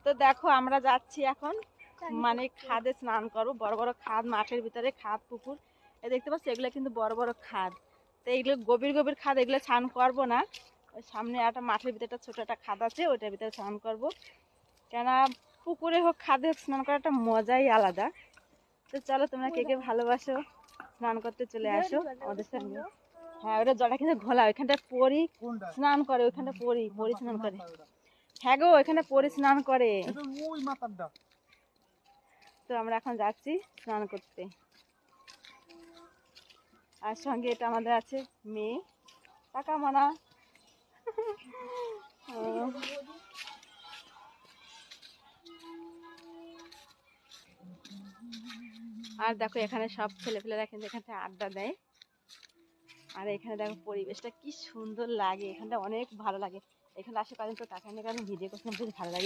তো দেখো আমরা যাচ্ছি এখন মানে খাদে স্নান করবো। বড় বড় খাদ, মাঠের ভিতরে খাদ, পুকুর এই দেখতে পাচ্ছি, এগুলো কিন্তু বড় বড় খাদ। তো এগুলো গভীর গভীর খাদ, এগুলো স্নান করবো না। ওই সামনে একটা মাঠের ভিতরে একটা ছোট একটা খাদ আছে, ওইটার ভিতরে স্নান করবো। কেন পুকুরে হোক খাদে হোক স্নান করাটা মজাই আলাদা। তো চলো তোমরা কে কে ভালোবাসো স্নান করতে চলে আসো আমাদের সঙ্গে। হ্যাঁ ওটা জলটা কিন্তু ঘোলা, ওইখানটা পরি স্নান করে, ওইখানটা পরি স্নান করে। হ্যাঁ গো ওইখানে পরি স্নান করে। তো আমরা এখন যাচ্ছি স্নান করতে। আর সঙ্গে এটা আমাদের আছে মেয়ে কাকা মানা। আর দেখো এখানে সব ছেলেপেলেরা কিন্তু এখানে আড্ডা দেয়। আর এখানে দেখো পরিবেশটা কি সুন্দর লাগে, এখানটা অনেক ভালো লাগে। এখানে আশেপাশে তো কাকা নিয়ে ভিডিও করছিলাম, বেশ ভালো লাগে।